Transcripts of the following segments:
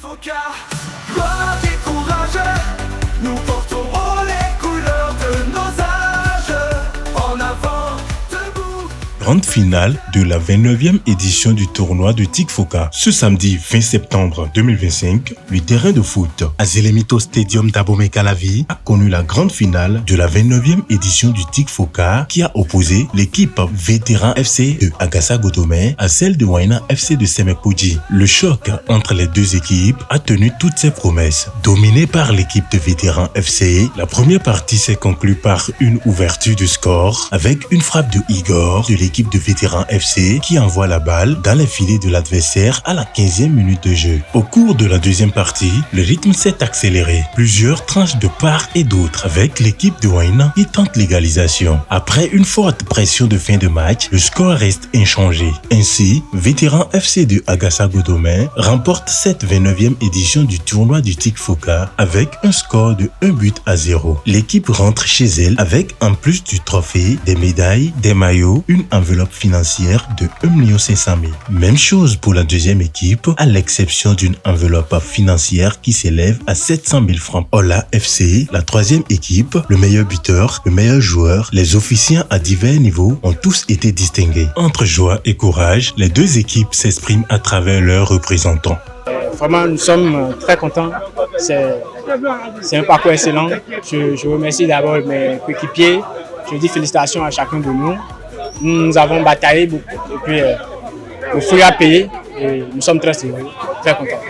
Foka, gloire et courage, nous portons haut les couleurs de nos âges. En avant, debout. Grande finale de la 29e édition du tournoi de TIC Foka. Ce samedi 20 septembre 2025, le terrain de foot à Zelemito Stadium d'Abomey-Calavi a connu la grande finale de la 29e édition du TIC Foka qui a opposé l'équipe Vétéran FC de Agassa-Gotomé à celle de Waina FC de Semek-Podji. Le choc entre les deux équipes a tenu toutes ses promesses. Dominée par l'équipe de Vétéran FC, la première partie s'est conclue par une ouverture du score avec une frappe de Igor de l'équipe de Vétéran FC qui envoie la balle dans les filets de l'adversaire à la 15e minute de jeu. Au cours de la deuxième partie, le rythme s'est accéléré. Plusieurs tranches de part et d'autre avec l'équipe de Waina qui tente l'égalisation. Après une forte pression de fin de match, le score reste inchangé. Ainsi, Vétéran FC de Agassa-Gotomé remporte cette 29e édition du tournoi du TIC Foka avec un score de 1-0. L'équipe rentre chez elle avec en plus du trophée, des médailles, des maillots, une enveloppe financière de 1 500 000. Même chose pour la deuxième équipe, à l'exception d'une enveloppe financière qui s'élève à 700 000 francs. Ola FC, la troisième équipe, le meilleur buteur, le meilleur joueur, les officiants à divers niveaux ont tous été distingués. Entre joie et courage, les deux équipes s'expriment à travers leurs représentants. Vraiment, nous sommes très contents. C'est un parcours excellent. Je remercie d'abord mes coéquipiers. Je dis félicitations à chacun de nous. Nous avons bataillé beaucoup et puis le fruit a payé et nous sommes très heureux, très contents.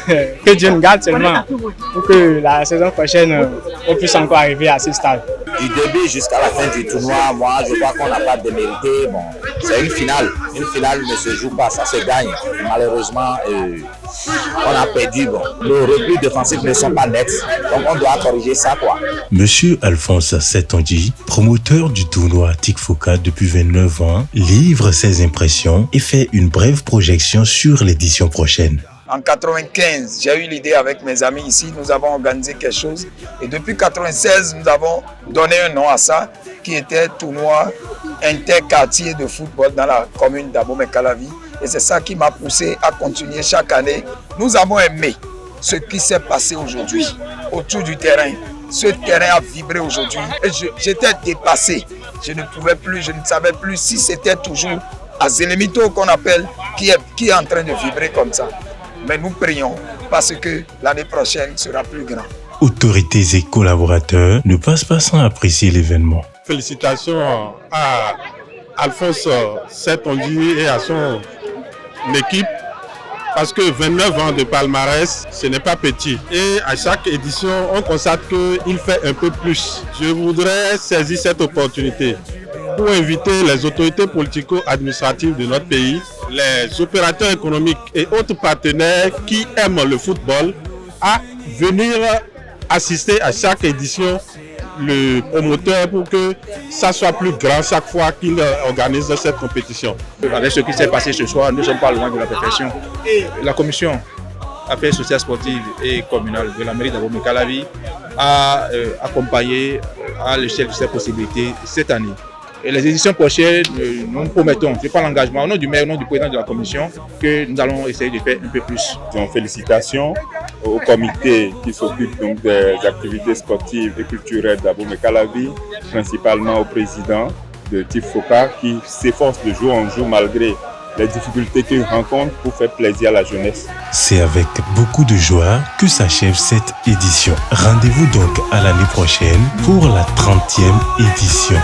Que Dieu nous garde seulement pour que la saison prochaine on puisse encore arriver à ce stade. Du début jusqu'à la fin du tournoi, moi je crois qu'on n'a pas démérité. Bon, c'est une finale. Une finale ne se joue pas, ça se gagne. Malheureusement, on a perdu. Bon, nos replis défensifs ne sont pas nets, donc on doit corriger ça, quoi. Monsieur Alphonse Setondji, promoteur du tournoi TIC Foka depuis 29 ans, livre ses impressions et fait une brève projection sur l'édition prochaine. En 1995, j'ai eu l'idée avec mes amis ici, nous avons organisé quelque chose. Et depuis 1996, nous avons donné un nom à ça, qui était tournoi interquartier de football dans la commune d'Abomey-Calavi. Et c'est ça qui m'a poussé à continuer chaque année. Nous avons aimé ce qui s'est passé aujourd'hui autour du terrain. Ce terrain a vibré aujourd'hui et j'étais dépassé. Je ne pouvais plus, je ne savais plus si c'était toujours à Zelemito qu'on appelle, qui est en train de vibrer comme ça. Mais nous prions parce que l'année prochaine sera plus grand. Autorités et collaborateurs ne passent pas sans apprécier l'événement. Félicitations à Alphonse Setondji et à son équipe parce que 29 ans de palmarès, ce n'est pas petit. Et à chaque édition, on constate qu'il fait un peu plus. Je voudrais saisir cette opportunité pour inviter les autorités politico-administratives de notre pays, les opérateurs économiques et autres partenaires qui aiment le football à venir assister à chaque édition le promoteur pour que ça soit plus grand chaque fois qu'il organise cette compétition. Avec ce qui s'est passé ce soir, nous ne sommes pas loin de la perfection. La commission affaires sociales sportives et communales de la mairie d'Abomey-Calavi a accompagné à l'échelle de ses possibilités cette année. Et les éditions prochaines, nous promettons, je prends l'engagement au nom du maire, au nom du président de la commission, que nous allons essayer de faire un peu plus. Donc, félicitations au comité qui s'occupe donc des activités sportives et culturelles d'Abomey-Calavi, principalement au président de TIC Foka qui s'efforce de jour en jour malgré les difficultés qu'il rencontre pour faire plaisir à la jeunesse. C'est avec beaucoup de joie que s'achève cette édition. Rendez-vous donc à l'année prochaine pour la 30e édition.